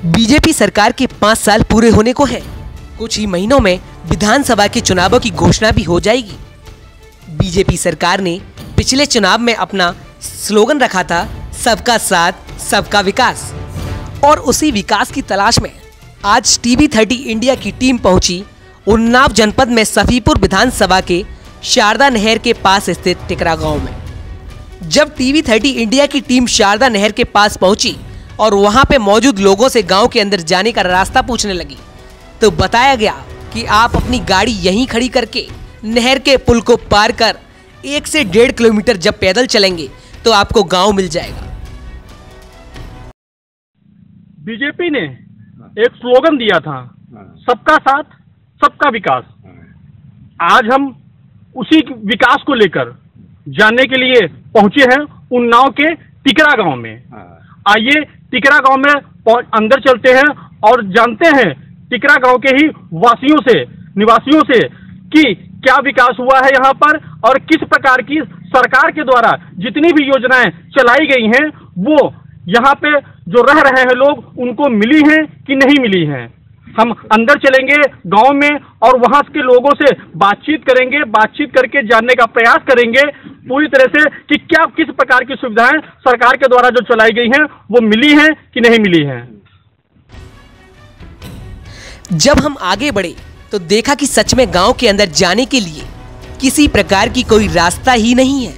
BJP सरकार के 5 साल पूरे होने को है। कुछ ही महीनों में विधानसभा के चुनावों की घोषणा भी हो जाएगी। बीजेपी सरकार ने पिछले चुनाव में अपना स्लोगन रखा था, सबका साथ सबका विकास, और उसी विकास की तलाश में आज TV30 इंडिया की टीम पहुंची उन्नाव जनपद में सफीपुर विधानसभा के शारदा नहर के पास स्थित टिकरा गांव में। जब TV30 इंडिया की टीम शारदा नहर के पास पहुंची और वहां पे मौजूद लोगों से गांव के अंदर जाने का रास्ता पूछने लगी, तो बताया गया कि आप अपनी गाड़ी यहीं खड़ी करके नहर के पुल को पार कर 1 से 1.5 किलोमीटर जब पैदल चलेंगे तो आपको गांव मिल जाएगा। बीजेपी ने एक स्लोगन दिया था, सबका साथ सबका विकास। आज हम उसी विकास को लेकर जानने के लिए पहुंचे हैं उन्नाव के टिकरा गांव में। आइए टिकरा गांव में अंदर चलते हैं और जानते हैं टिकरा गांव के ही वासियों से, निवासियों से कि क्या विकास हुआ है यहाँ पर और किस प्रकार की सरकार के द्वारा जितनी भी योजनाएं चलाई गई हैं वो यहाँ पे जो रह रहे हैं लोग उनको मिली हैं कि नहीं मिली हैं। हम अंदर चलेंगे गांव में और वहां के लोगों से बातचीत करेंगे, बातचीत करके जानने का प्रयास करेंगे पूरी तरह से कि क्या किस प्रकार की सुविधाएं सरकार के द्वारा जो चलाई गई हैं वो मिली हैं कि नहीं मिली हैं। जब हम आगे बढ़े तो देखा कि सच में गांव के अंदर जाने के लिए किसी प्रकार की कोई रास्ता ही नहीं है।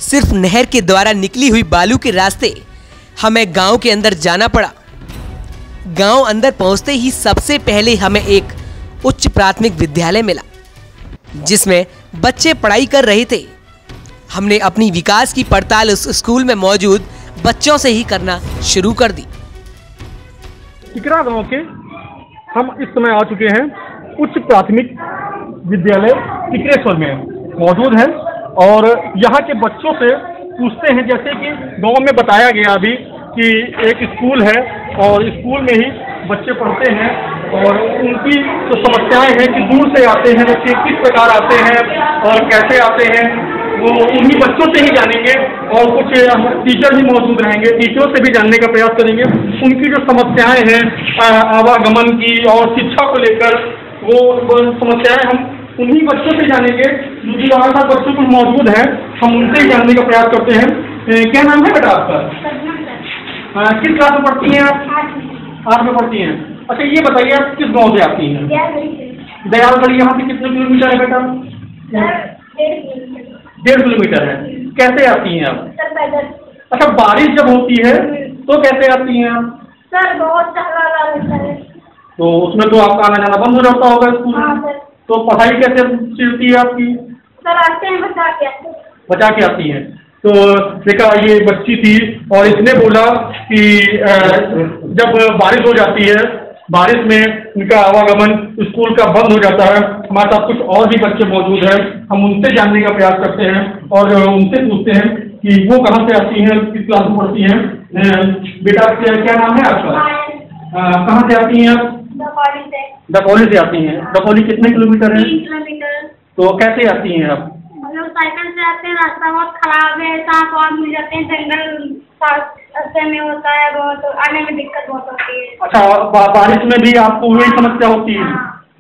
सिर्फ नहर के द्वारा निकली हुई बालू के रास्ते हमें गांव के अंदर जाना पड़ा। गांव अंदर पहुंचते ही सबसे पहले हमें एक उच्च प्राथमिक विद्यालय मिला जिसमें बच्चे पढ़ाई कर रहे थे। हमने अपनी विकास की पड़ताल उस स्कूल में मौजूद बच्चों से ही करना शुरू कर दी। टिकरा गांव के हम इस समय आ चुके हैं उच्च प्राथमिक विद्यालय टिकरेश्वर में मौजूद है और यहाँ के बच्चों से पूछते हैं, जैसे कि गांव में बताया गया अभी कि एक स्कूल है और स्कूल में ही बच्चे पढ़ते हैं और उनकी जो समस्याएं हैं कि दूर से आते हैं बच्चे, किस प्रकार आते हैं और कैसे आते हैं वो उन्हीं बच्चों से ही जानेंगे और कुछ टीचर भी मौजूद रहेंगे, टीचरों से भी जानने का प्रयास करेंगे। उनकी जो समस्याएं हैं आवागमन की और शिक्षा को लेकर वो समस्याएं हम उन्हीं बच्चों से जानेंगे जो कि हमारे साथ बच्चों कुछ मौजूद हैं, हम उनसे ही जानने का प्रयास करते हैं। क्या नाम है बेटा आपका? किस क्लास में पढ़ती हैं आप? 8 में पढ़ती हैं। अच्छा ये बताइए आप किस गांव से आती हैं? दयालगढ़ी। यहाँ से कितने किलोमीटर है बेटा? 1.5 किलोमीटर है। कैसे आती हैं आप? अच्छा बारिश जब होती है तो कैसे आती हैं आप? सर बहुत रहता है तो उसमें तो आपका आना जाना बंद हो जाता होगा स्कूल में। तो पढ़ाई कैसे चलती है आपकी? सर आते हैं बचा के आती हैं। तो देखा ये बच्ची थी और इसने बोला कि जब बारिश हो जाती है, बारिश में उनका आवागमन स्कूल का बंद हो जाता है। हमारे साथ कुछ और भी बच्चे मौजूद हैं, हम उनसे जानने का प्रयास करते हैं और उनसे पूछते हैं कि वो कहाँ से आती हैं, किस क्लास में पढ़ती हैं। बेटा क्या नाम है आपका? कहाँ से आती हैं आप? दकौली से आती हैं। दकौली कितने किलोमीटर है? 3 किलोमीटर। तो कैसे आती हैं आप? लोग साइकिल से आते हैं, रास्ता बहुत खराब है, सांप वाप मिल जाते हैं, जंगल रास्ते में होता है, बहुत आने में दिक्कत बहुत होती है। अच्छा बारिश में भी आपको वही समस्या होती है?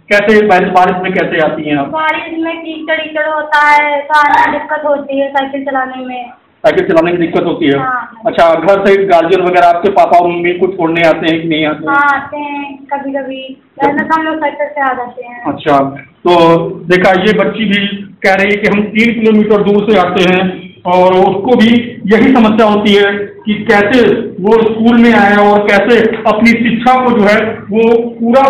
कैसे बारिश में कैसे आती हैं आप? बारिश में कीचड़ होता है तो आने में दिक्कत होती है, साइकिल चलाने में की दिक्कत होती है। अच्छा घर से गार्जियन वगैरह आपके पापा और मम्मी को छोड़ने आते हैं कि नहीं आते? हाँ आते हैं कभी कभी, हम लोग साइकिल से आ जाते हैं। अच्छा तो देखा ये बच्ची भी कह रही है कि हम 3 किलोमीटर दूर से आते हैं और उसको भी यही समस्या होती है कि कैसे वो स्कूल में आए और कैसे अपनी शिक्षा को जो है वो पूरा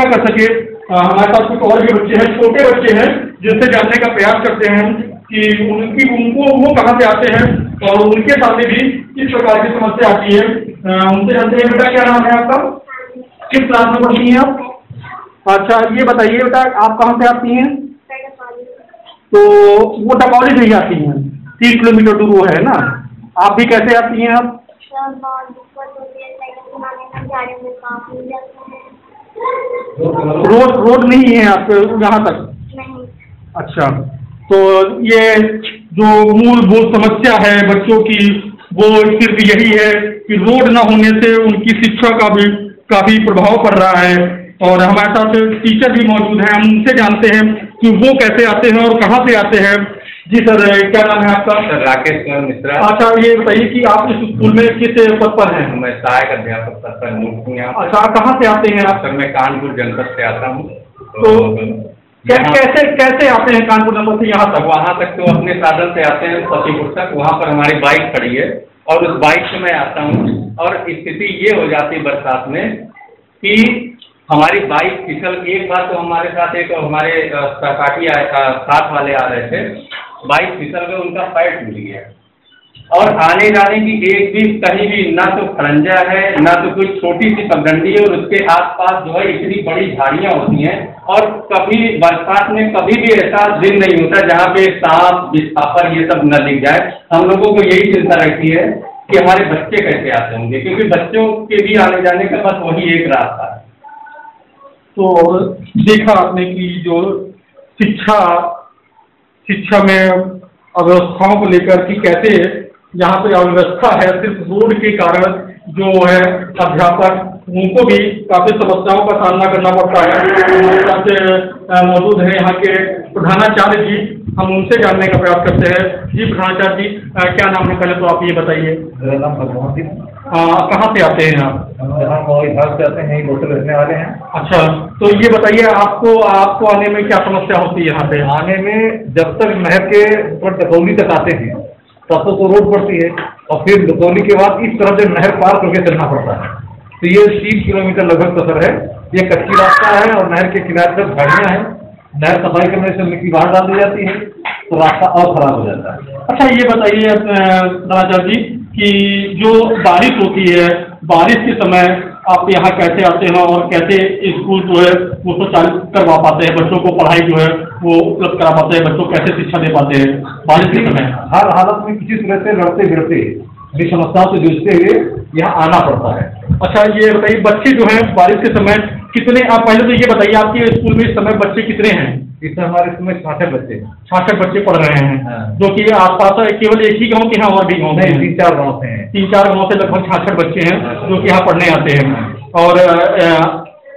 कर सके। हमारे पास कुछ और भी बच्चे हैं, छोटे बच्चे हैं, जिनसे जानने का प्रयास करते हैं कि उनको वो कहाँ से आते हैं और उनके सामने भी किस प्रकार की समस्या आती है। उनसे जानते हैं। बेटा क्या नाम है आपका? किस क्लास में पढ़ती हैं आप? अच्छा ये बताइए बेटा आप कहाँ से आती हैं? तो वो दकौली से ही आती हैं, 30 किलोमीटर दूर वो है ना। आप भी कैसे आती हैं आप? रोड नहीं है आपके यहाँ तक? नहीं। अच्छा तो ये जो मूलभूत समस्या है बच्चों की वो सिर्फ यही है कि रोड न होने से उनकी शिक्षा का भी काफी प्रभाव पड़ रहा है। और हमारे साथ टीचर भी मौजूद हैं, हम उनसे जानते हैं कि वो कैसे आते हैं और कहाँ से आते हैं। जी सर, क्या नाम है आपका? सर राकेश कुमार मिश्रा। अच्छा, ये बताइए कि आप इस स्कूल में किस पद पर हैं? मैं सहायक अध्यापक पद पर हूँ। अच्छा, कहाँ से आते हैं आप? सर मैं कानपुर जनपद से आता हूँ। तो कैसे कैसे आते हैं कानपुर जनपद से यहाँ तक? वहाँ तक तो अपने साधन से आते हैं सतीपुर तक। वहाँ पर हमारी बाइक खड़ी है और उस बाइक से मैं आता हूँ। और स्थिति ये हो जाती है बरसात में कि हमारी बाइक फिसल। एक बार तो हमारे साथ एक हमारे सहपाठी साथ वाले आ रहे थे, बाइक फिसल गए, उनका पैर टूट गया। और आने जाने की एक भी कहीं भी ना तो खरंजा है ना तो कोई छोटी सी पगडंडी है, और उसके आसपास जो है इतनी बड़ी झाड़ियाँ होती हैं। और कभी बरसात में कभी भी ऐसा दिन नहीं होता जहाँ पे सांप बिस्तापर ये सब न दिख जाए। हम लोगों को यही चिंता रहती है कि हमारे बच्चे कैसे आते होंगे, क्योंकि बच्चों के भी आने जाने का बस वही एक रास्ता है। तो देखा आपने कि जो शिक्षा में अव्यवस्थाओं को लेकर कि कैसे यहाँ पे अव्यवस्था है, सिर्फ रोड के कारण जो है अध्यापक उनको भी काफी समस्याओं का सामना करना पड़ता है। हमारे साथ मौजूद है यहाँ के प्रधानाचार्य जी, हम उनसे जानने का प्रयास करते हैं। जी प्रधानाचार्य जी, क्या नाम है? पहले तो आप ये बताइए। मेरा नाम भगवान जी। कहाँ से आते हैं आप? हम इधर से आते हैं, यही होटल रहने वाले हैं। अच्छा, तो ये बताइए आपको आने में क्या समस्या होती है यहाँ पे? आने में जब तक नहर के ऊपर दकौली तक आते हैं तब तो रोड पड़ती है, और फिर दकौली के बाद इस तरह से नहर पार करके चलना पड़ता है। तो ये 3 किलोमीटर लगभग सफर है। ये कच्ची रास्ता है और नहर के किनारे पर झाड़ियाँ हैं। नहर सफाई करने से मिट्टी बाहर डाल दी जाती है तो रास्ता और खराब हो जाता है। अच्छा, ये बताइए प्रधानाचार्य जी कि जो बारिश होती है, बारिश के समय आप यहाँ कैसे आते हैं और कैसे स्कूल जो है वो चालू करवा पाते हैं, बच्चों को पढ़ाई जो है वो उपलब्ध करा पाते हैं, बच्चों को कैसे शिक्षा दे पाते हैं बारिश के समय? हर हालत में किसी तरह से लड़ते भिड़ते भी समस्याओं से जूझते हुए यहाँ आना पड़ता है। अच्छा, ये बताइए बच्चे जो हैं बारिश के समय कितने, आप पहले तो ये बताइए आपके स्कूल में इस समय बच्चे कितने हैं? इस समय हमारे स्कूल में 66 बच्चे हैं। 66 बच्चे पढ़ रहे हैं। हाँ। जो कि आसपास केवल एक ही गांव के हैं और भी गाँव नहीं, 3-4 गाँव से हैं। 3-4 गाँव से लगभग 66 बच्चे हैं जो कि यहाँ पढ़ने आते हैं। और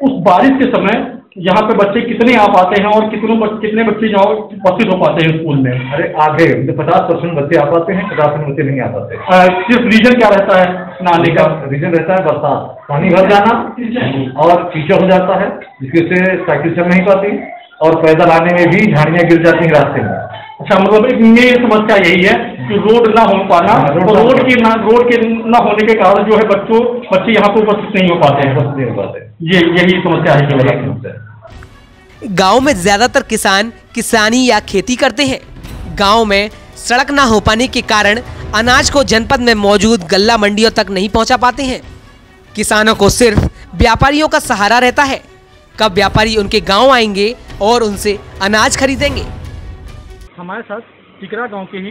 उस बारिश के समय यहाँ पे बच्चे कितने आ पाते हैं और कितने बच्चे जो उपस्थित हो पाते हैं स्कूल में? अरे आधे 50% बच्चे आ पाते हैं, 50% बच्चे नहीं आ पाते। सिर्फ रीजन क्या रहता है नहाने का? रीजन रहता है बरसात, पानी भर जाना और कीचड़ हो जाता है, जिसकी वजह से साइकिल चल नहीं पाती और पैदल आने में भी झाड़ियाँ गिर जाती हैं रास्ते में। अच्छा, मतलब एक मेन समस्या यही है कि रोड ना हो पाना, और रोड के ना होने के कारण जो है बच्चे यहाँ पे उपस्थित नहीं हो पाते हैं। यही समस्या है। गांव में ज्यादातर किसान किसानी या खेती करते हैं। गांव में सड़क ना हो पाने के कारण अनाज को जनपद में मौजूद गल्ला मंडियों तक नहीं पहुंचा पाते हैं। किसानों को सिर्फ व्यापारियों का सहारा रहता है। कब व्यापारी उनके गांव आएंगे और उनसे अनाज खरीदेंगे? हमारे साथ टिकरा गांव के ही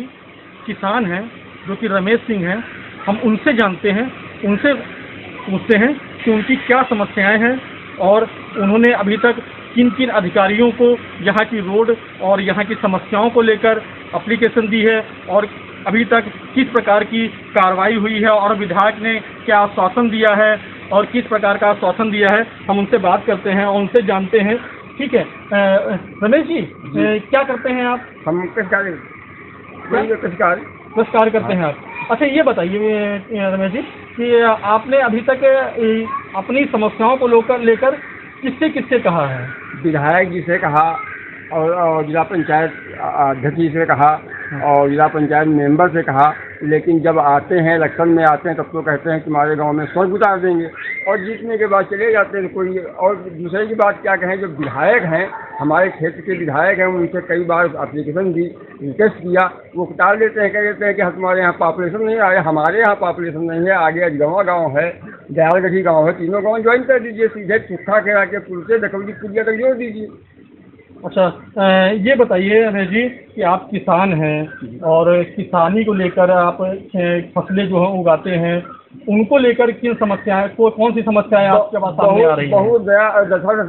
किसान हैं जो कि रमेश सिंह हैं। हम उनसे जानते हैं, उनसे पूछते हैं कि उनकी क्या समस्याएं हैं और उन्होंने अभी तक किन किन अधिकारियों को यहाँ की रोड और यहाँ की समस्याओं को लेकर एप्लीकेशन दी है और अभी तक किस प्रकार की कार्रवाई हुई है और विधायक ने क्या आश्वासन दिया है और किस प्रकार का आश्वासन दिया है। हम उनसे बात करते हैं और उनसे जानते हैं। ठीक है, रमेश जी, क्या करते हैं आप? हम बस कार्य करते हैं आप। अच्छा, ये बताइए रमेश जी कि आपने अभी तक अपनी समस्याओं को लेकर किससे किससे कहा है? विधायक जी से कहा और जिला पंचायत अध्यक्ष जी से कहा और जिला पंचायत मेंबर से कहा, लेकिन जब आते हैं इलेक्शन में आते हैं तब तो कहते हैं कि हमारे गांव में सड़क उतार देंगे और जीतने के बाद चले जाते हैं कोई। और दूसरे की बात क्या कहें, जो विधायक हैं हमारे क्षेत्र के विधायक हैं, उनसे कई बार एप्लीकेशन दी, रिक्वेस्ट किया, वो टाल देते हैं, कह देते हैं कि हमारे यहाँ पॉपुलेशन नहीं आया। हमारे यहाँ पॉपुलेशन नहीं है, आगे अजगवा गाँव है, दयालगढ़ी गाँव है, तीनों गाँव ज्वाइन कर दीजिए, सीधे सुखा के आके पुल से दकौली पुलिया तक जोड़ दीजिए। अच्छा, ये बताइए रमेश जी कि आप किसान हैं और किसानी को लेकर आप फसलें जो हैं उगाते हैं, उनको लेकर किन समस्याएं कौन सी समस्याएं आपके पास सामने आ रही हैं? बहुत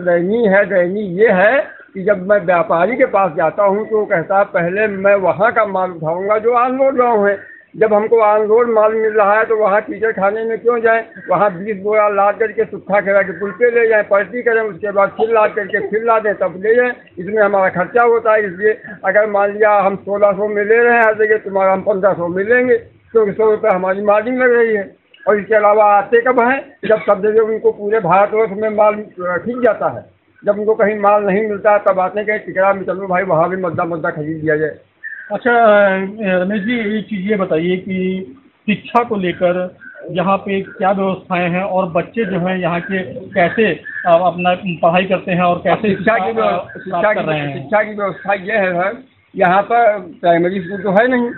दयनीय है। दयनीय ये है कि जब मैं व्यापारी के पास जाता हूँ तो कहता है पहले मैं वहाँ का माल उठाऊंगा जो आनलोड गाँव है, जब हमको ऑन रोड माल मिल रहा है तो वहाँ कीचड़ खाने में क्यों जाएं? वहाँ 20 बोरा लाद करके सुखा खेड़ा के पुल पे ले जाएं, पलटी करें, उसके बाद फिर लाद करके फिर ला दें, तब ले जाएं। इसमें हमारा खर्चा होता है। इसलिए अगर मान लिया हम 1600 में ले रहे हैं हर जगह, तुम्हारा हम 1500 में लेंगे, क्योंकि 100 रुपये हमारी मार्जिन लग रही है। और इसके अलावा आते कब हैं? जब सब जगह उनको पूरे भारतवर्ष में माल खींच जाता है। जब उनको कहीं माल नहीं मिलता तब आते हैं कि टिकरा में चलो भाई वहाँ भी मद्दा खरीद दिया जाए। अच्छा रमेश जी, एक चीज़ ये बताइए कि शिक्षा को लेकर यहाँ पे क्या व्यवस्थाएं हैं और बच्चे जो हैं यहाँ के कैसे अपना पढ़ाई करते हैं और कैसे शिक्षा की व्यवस्था ये है, यहाँ पर प्राइमरी स्कूल तो है नहीं,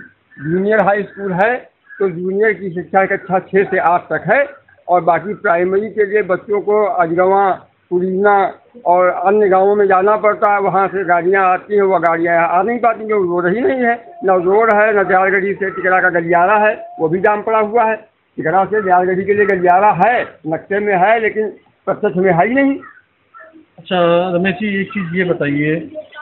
जूनियर हाई स्कूल है। तो जूनियर की शिक्षा कक्षा 6 से 8 तक है और बाकी प्राइमरी के लिए बच्चों को अजगवा, पुरीना और अन्य गांवों में जाना पड़ता है। वहाँ से गाड़ियाँ आती हैं, वो गाड़ियाँ आ नहीं पाती, जो रोड ही नहीं है। न रोड है, न दियालगढ़ी से टिकरा का गलियारा है, वो भी जाम पड़ा हुआ है। टिकरा से दियालगढ़ी के लिए गलियारा है, नक्शे में है, लेकिन प्रत्यक्ष में है ही नहीं। अच्छा रमेश जी, एक चीज़ ये बताइए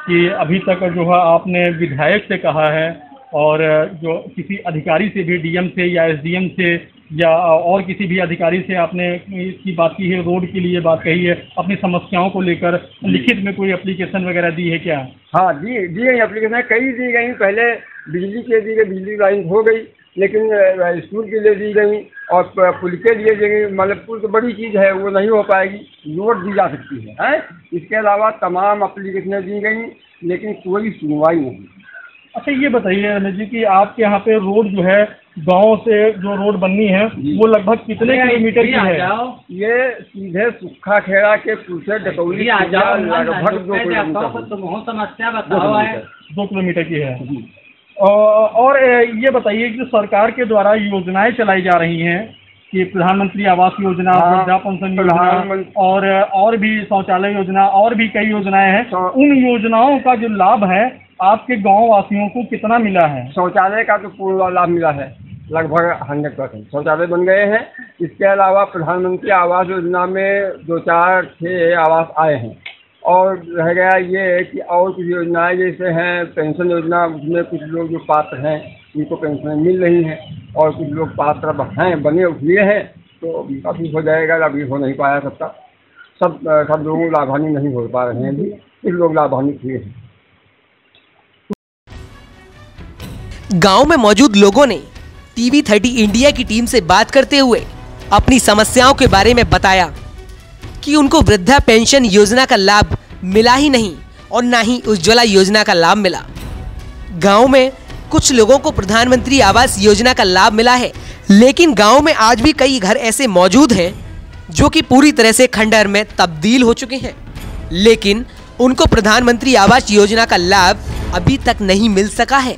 कि अभी तक जो है आपने विधायक से कहा है और जो किसी अधिकारी से भी, डीएम से या एसडीएम से या और किसी भी अधिकारी से आपने इसकी बात की है, रोड के लिए बात कही है, अपनी समस्याओं को लेकर लिखित में कोई एप्लीकेशन वगैरह दी है क्या? हाँ, दी गई एप्लीकेशन कई दी गई। पहले बिजली के दी गई, बिजली लाइन हो गई, लेकिन स्कूल के लिए दी गई और पुल के लिए दी गई। मतलब पुल तो बड़ी चीज़ है, वो नहीं हो पाएगी, रोड दी जा सकती है। इसके अलावा तमाम एप्लीकेशनें दी गई, लेकिन कोई सुनवाई नहीं। अच्छा ये बताइए रमेश जी कि आपके यहाँ पे रोड जो है, गांव से जो रोड बननी है वो लगभग कितने किलोमीटर की है? ये सीधे सुखा खेड़ा के पुल से डकौली लगभग 2 किलोमीटर की है। और ये बताइए कि सरकार के द्वारा योजनाएं चलाई जा रही हैं कि प्रधानमंत्री आवास योजना, वृद्धा पेंशन योजना और भी शौचालय योजना और भी कई योजनाएं हैं। उन योजनाओं का जो लाभ है आपके गांव वासियों को कितना मिला है? शौचालय का तो पूर्ण लाभ मिला है, लगभग 100% शौचालय बन गए हैं। इसके अलावा प्रधानमंत्री आवास योजना में 2, 4, 6 आवास आए हैं। और रह गया ये कि और कुछ योजनाएं जैसे हैं पेंशन योजना, उसमें कुछ लोग जो पात्र हैं उनको पेंशन मिल रही हैं और कुछ लोग पात्र हैं, बने हुए हैं, तो अभी हो जाएगा। अभी हो नहीं पाया सबका, सब लोगों लाभान्वित नहीं हो पा रहे हैं अभी, कुछ लोग लाभान्वित हुए हैं। गांव में मौजूद लोगों ने TV30 इंडिया की टीम से बात करते हुए अपनी समस्याओं के बारे में बताया कि उनको वृद्धा पेंशन योजना का लाभ मिला ही नहीं और ना ही उज्ज्वला योजना का लाभ मिला। गांव में कुछ लोगों को प्रधानमंत्री आवास योजना का लाभ मिला है, लेकिन गांव में आज भी कई घर ऐसे मौजूद हैं जो कि पूरी तरह से खंडहर में तब्दील हो चुके हैं, लेकिन उनको प्रधानमंत्री आवास योजना का लाभ अभी तक नहीं मिल सका है।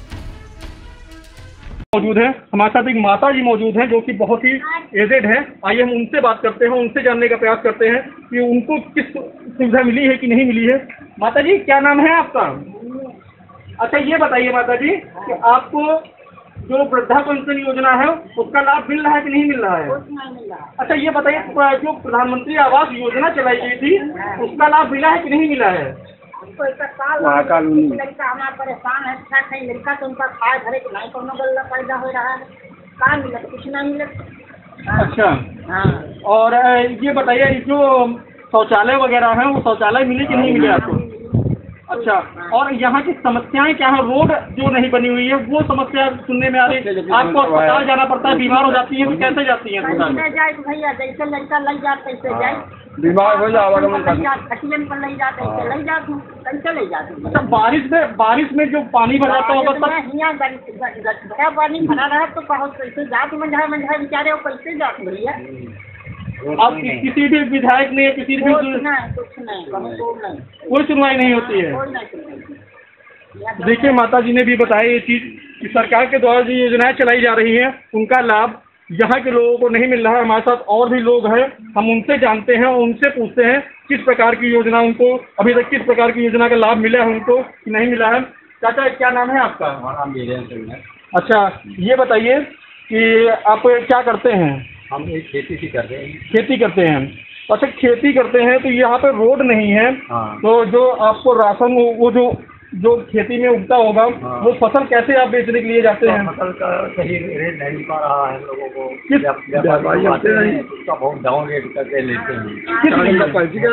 मौजूद है हमारे साथ एक माता जी मौजूद हैं जो कि बहुत ही एजेड है। आइए हम उनसे बात करते हैं, उनसे जानने का प्रयास करते हैं कि उनको किस सुविधा मिली है कि नहीं मिली है। माता जी, क्या नाम है आपका? अच्छा ये बताइए माता जी कि आपको जो वृद्धा पेंशन योजना है उसका लाभ मिल रहा है कि नहीं मिल रहा है? अच्छा ये बताइए, जो प्रधानमंत्री आवास योजना चलाई गई थी उसका लाभ मिला है कि नहीं मिला है? हमारा परेशान है, लड़का तो उनका खाए भरे के नहीं कोनो गल्ला पैदा हो रहा है, कहाँ मिलत? कुछ नहीं मिलत। अच्छा हाँ, और ये बताइए जो शौचालय वगैरह है वो शौचालय मिले कि नहीं मिले आपको? अच्छा, और यहाँ की समस्याएं क्या है? रोड जो नहीं बनी हुई है वो समस्या सुनने में आ रही है। आपको अस्पताल जाना पड़ता है, बीमार हो जाती है तो कैसे जाती है? भैया जैसे लड़का लग जाते कैसे जाए, बीमार हो जाओ खटियन पर ले जाते ले जाते कैसे ले जाते। अच्छा, बारिश में जो पानी भर जाता होगा भरा पानी भरा रहा तो बहुत कैसे जाते मंझा बेचारे वो कैसे जाते भैया? आप किसी भी विधायक ने किसी भी कोई सुनवाई नहीं होती है। देखिए माता जी ने भी बताया ये चीज़ कि सरकार के द्वारा जो योजनाएं चलाई जा रही हैं उनका लाभ यहाँ के लोगों को नहीं मिल रहा है। हमारे साथ और भी लोग हैं, हम उनसे जानते हैं, उनसे पूछते हैं किस प्रकार की योजना उनको अभी तक किस प्रकार की योजना का लाभ मिला है उनको कि नहीं मिला है। चाचा क्या नाम है आपका? नाम वीरेंद्र है। अच्छा ये बताइए कि आप क्या करते हैं? हम एक खेती से करते हैं। खेती करते हैं। अच्छा खेती करते हैं तो यहाँ पे रोड नहीं है। हाँ। तो जो आपको राशन वो जो जो खेती में उगता होगा वो फसल कैसे आप बेचने के लिए जाते हैं? फसल का सही रेट नहीं मिल पा रहा है हम लोगों को। किस व्यापारी आते हैं उसका बहुत डाउन रेट करके लेते हैं।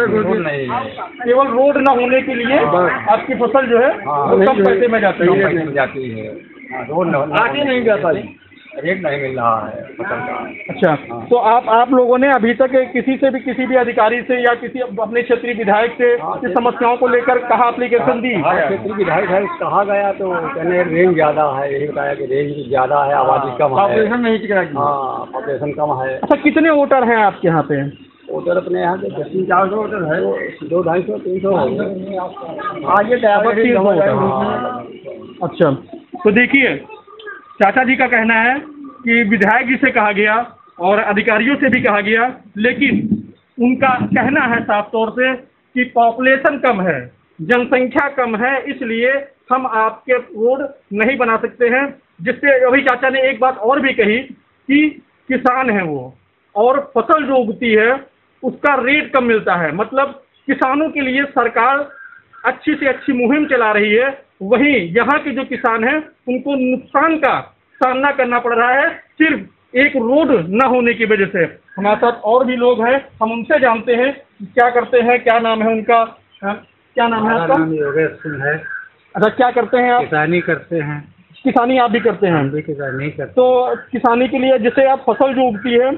रोड नहीं है, केवल रोड न होने के लिए आपकी फसल जो है वो कम पैसे में जाती है। रोड आगे नहीं जाता, रेट नहीं मिल रहा है फसल का। अच्छा, तो आप लोगों ने अभी तक किसी भी अधिकारी से या किसी अपने क्षेत्रीय विधायक से इस समस्याओं को लेकर कहा एप्लीकेशन दी? क्षेत्रीय विधायक है कहा गया तो कहने रेंज ज़्यादा है, यही बताया कि रेंज ज़्यादा है, आबादी कम है, पॉपुलेशन नहीं टिका। हाँ पॉपुलेशन कम है। अच्छा, कितने वोटर हैं आपके यहाँ पे? वोटर अपने यहाँ के 300-400 वोटर है, 200-250-300 अच्छा, तो देखिए चाचा जी का कहना है कि विधायक जी से कहा गया और अधिकारियों से भी कहा गया, लेकिन उनका कहना है साफ तौर से कि पॉपुलेशन कम है, जनसंख्या कम है, इसलिए हम आपके रोड नहीं बना सकते हैं। जिससे अभी चाचा ने एक बात और भी कही कि किसान है वो, और फसल जो उगती है उसका रेट कम मिलता है। मतलब किसानों के लिए सरकार अच्छी से अच्छी मुहिम चला रही है, वहीं यहाँ के जो किसान हैं उनको नुकसान का सामना करना पड़ रहा है सिर्फ एक रोड न होने की वजह से। हमारे साथ और भी लोग हैं, हम उनसे जानते हैं क्या करते हैं, क्या नाम है उनका, क्या नाम है आपका? योगेश सिंह है। अच्छा, क्या करते हैं आप? किसानी करते हैं। किसानी आप भी करते हैं? हम भी किसानी करते हैं। तो किसानी के लिए जैसे आप फसल जो उगती है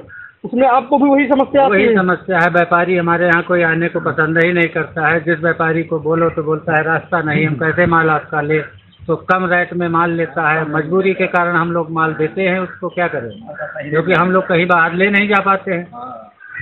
उसमें आपको भी वही समस्या आती है? वही समस्या है, व्यापारी हमारे यहाँ कोई आने को पसंद ही नहीं करता है। जिस व्यापारी को बोलो तो बोलता है रास्ता नहीं, हम कैसे माल आपका ले, तो कम रेट में माल लेता है। मजबूरी के कारण हम लोग माल देते हैं, उसको क्या करें, क्योंकि हम लोग कहीं बाहर ले नहीं जा पाते हैं।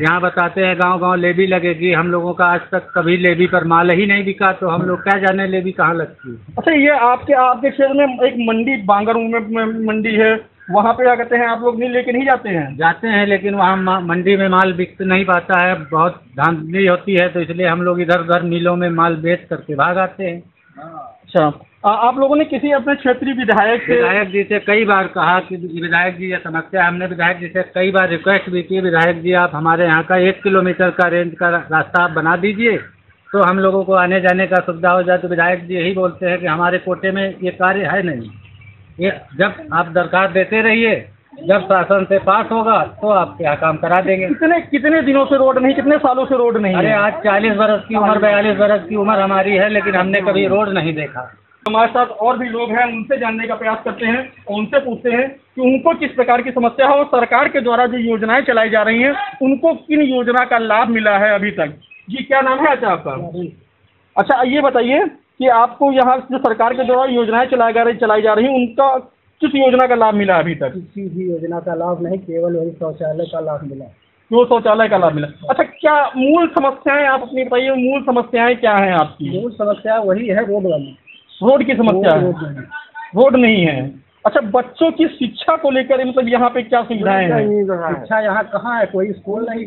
यहाँ बताते हैं गांव-गांव लेवी लगेगी, हम लोगों का आज तक कभी लेवी पर माल ही नहीं बिका, तो हम लोग क्या जाने लेवी कहाँ लगती है। अच्छा, ये आपके क्षेत्र में एक मंडी बांगरू में मंडी है, वहाँ पे क्या कहते हैं आप लोग नहीं लेके नहीं जाते हैं? जाते हैं, लेकिन वहाँ मंडी में माल बिक नहीं पाता है, बहुत धांधली होती है, तो इसलिए हम लोग इधर उधर मिलों में माल बेच करके भाग आते हैं। अच्छा, आप लोगों ने किसी अपने क्षेत्रीय विधायक जी से कई बार कहा कि विधायक जी ये समस्या, हमने विधायक जी से कई बार रिक्वेस्ट भी की, विधायक जी आप हमारे यहाँ का 1 किलोमीटर का रेंज का रास्ता आप बना दीजिए तो हम लोगों को आने जाने का सुविधा हो जाए। तो विधायक जी यही बोलते हैं कि हमारे कोटे में ये कार्य है नहीं, ये जब आप दरखास्त देते रहिए, जब शासन से पास होगा तो आपके यहाँ काम करा देंगे। कितने दिनों से रोड नहीं, कितने सालों से रोड नहीं? अरे आज 40 बरस की उम्र, 42 बरस की उम्र हमारी है, लेकिन हमने कभी रोड नहीं देखा। हमारे साथ और भी लोग हैं, उनसे जानने का प्रयास करते हैं और उनसे पूछते हैं कि उनको किस प्रकार की समस्या है और सरकार के द्वारा जो योजनाएं चलाई जा रही हैं उनको किन योजना का लाभ मिला है अभी तक। जी, क्या नाम है अच्छा आपका? अच्छा, ये बताइए कि आपको यहाँ जो सरकार के द्वारा योजनाएं चलाई जा रही उनका किस योजना का लाभ मिला अभी तक? किसी भी योजना का लाभ नहीं, केवल वही शौचालय का लाभ मिला। जो शौचालय का लाभ मिला। अच्छा, क्या मूल समस्याएं आप अपनी बताइए, मूल समस्याएं क्या हैं आपकी? मूल समस्या वही है, रोड वाली, रोड की समस्या है, रोड नहीं है। अच्छा, बच्चों की शिक्षा को लेकर मतलब यहाँ पे क्या सुविधाएं हैं? शिक्षा यहाँ कहाँ है, कोई स्कूल नहीं,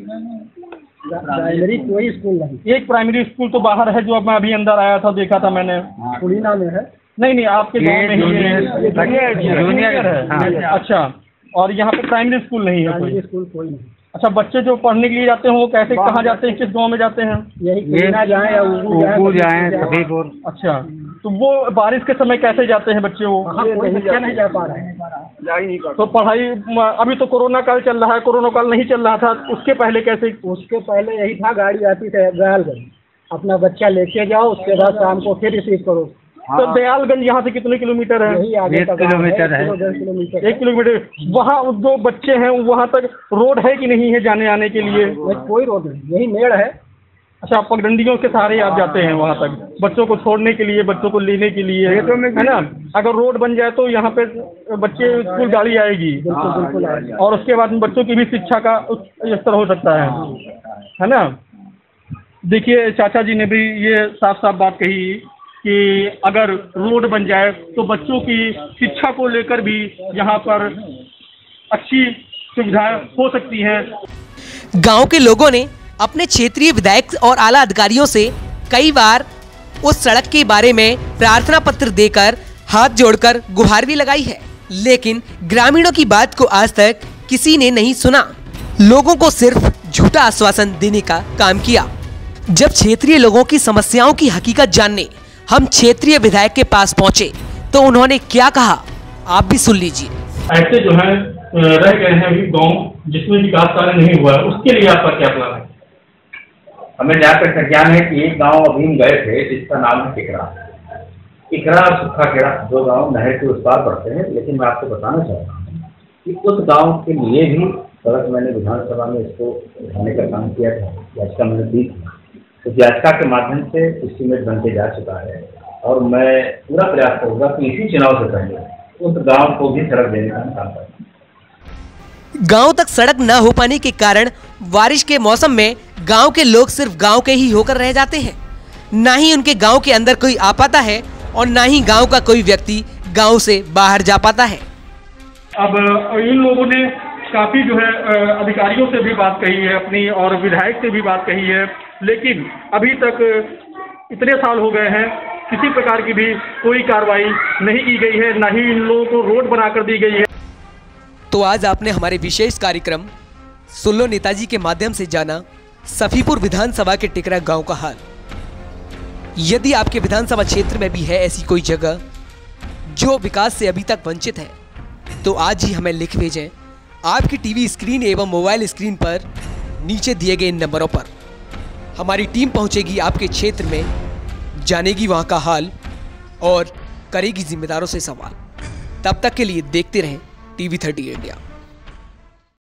प्राइमरी कोई स्कूल नहीं। एक प्राइमरी स्कूल तो बाहर है, जो अब मैं अभी अंदर आया था देखा था मैंने, पुलिना में है। नहीं, आपके गाँव में जूनियर है। अच्छा, और यहाँ पे प्राइमरी स्कूल नहीं है? प्राइमरी स्कूल कोई नहीं। अच्छा, बच्चे जो पढ़ने के लिए जाते हैं वो कैसे, कहाँ जाते हैं, किस गांव में जाते हैं? यही जाए या ऊपर जाए सभी बोल। अच्छा, तो वो बारिश के समय कैसे जाते हैं बच्चे? वो कोई बच्चा नहीं जा पा रहा है। तो पढ़ाई, अभी तो कोरोना काल चल रहा है, कोरोना काल नहीं चल रहा था, उसके पहले कैसे? उसके पहले यही था, गाड़ी आती थी दयालगंज, अपना बच्चा लेके जाओ, उसके बाद शाम को फिर रिसीव करो। तो दयालगंज यहाँ से कितने किलोमीटर है? यही आगे 1 किलोमीटर है। 1 किलोमीटर। वहाँ जो बच्चे हैं वहाँ तक रोड है कि नहीं है जाने आने के लिए? कोई रोड नहीं, यही मेड़ है। अच्छा, पगडंडियों के सहारे आप जाते हैं वहाँ तक, बच्चों को छोड़ने के लिए, बच्चों को लेने के लिए, है ना? अगर रोड बन जाए तो यहाँ पे बच्चे स्कूल गाड़ी आएगी, और उसके बाद बच्चों की भी शिक्षा का स्तर हो सकता है ना? देखिए, चाचा जी ने भी ये साफ साफ बात कही कि अगर रोड बन जाए तो बच्चों की शिक्षा को लेकर भी यहाँ पर अच्छी सुविधाएं हो सकती हैं। गांव के लोगों ने अपने क्षेत्रीय विधायक और आला अधिकारियों से कई बार उस सड़क के बारे में प्रार्थना पत्र देकर हाथ जोड़कर गुहार भी लगाई है, लेकिन ग्रामीणों की बात को आज तक किसी ने नहीं सुना। लोगों को सिर्फ झूठा आश्वासन देने का काम किया। जब क्षेत्रीय लोगों की समस्याओं की हकीकत जानने हम क्षेत्रीय विधायक के पास पहुंचे तो उन्होंने क्या कहा, आप भी सुन लीजिए। ऐसे जो है रह गए हैं अभी गांव जिसमें विकास कार्य नहीं हुआ है, उसके लिए आपका क्या प्लान है? हमें जहाँ तक संज्ञान है कि एक गांव अभी हम गए थे जिसका नाम है टिकरा और सुखा खेड़ा, दो गांव नहर के उस पार पड़ते हैं। लेकिन मैं आपको बताना चाहता हूँ कि उस गांव के लिए भी सड़क मैंने विधानसभा में इसको उठाने का काम किया था, याचिका मैंने दी थी। तो याचिका के माध्यम से एस्टीमेट बन के जा चुका है और मैं पूरा प्रयास करूँगा कि इसी चुनाव से पहले उस गांव को भी सड़क देने का काम करूँ। गांव तक सड़क न हो पाने के कारण बारिश के मौसम में गांव के लोग सिर्फ गांव के ही होकर रह जाते हैं, ना ही उनके गांव के अंदर कोई आ पाता है और ना ही गांव का कोई व्यक्ति गांव से बाहर जा पाता है। अब इन लोगों ने काफी जो है अधिकारियों से भी बात कही है अपनी और विधायक से भी बात कही है, लेकिन अभी तक इतने साल हो गए हैं किसी प्रकार की भी कोई कार्रवाई नहीं की गई है, ना ही इन लोगों को रोड बनाकर दी गई है। तो आज आपने हमारे विशेष कार्यक्रम सुन लो नेताजी के माध्यम से जाना सफीपुर विधानसभा के टिकरा गांव का हाल। यदि आपके विधानसभा क्षेत्र में भी है ऐसी कोई जगह जो विकास से अभी तक वंचित है तो आज ही हमें लिख भेजें आपकी टीवी स्क्रीन एवं मोबाइल स्क्रीन पर नीचे दिए गए इन नंबरों पर। हमारी टीम पहुंचेगी आपके क्षेत्र में, जानेगी वहां का हाल और करेगी जिम्मेदारों से सवाल। तब तक के लिए देखते रहें TV30 इंडिया।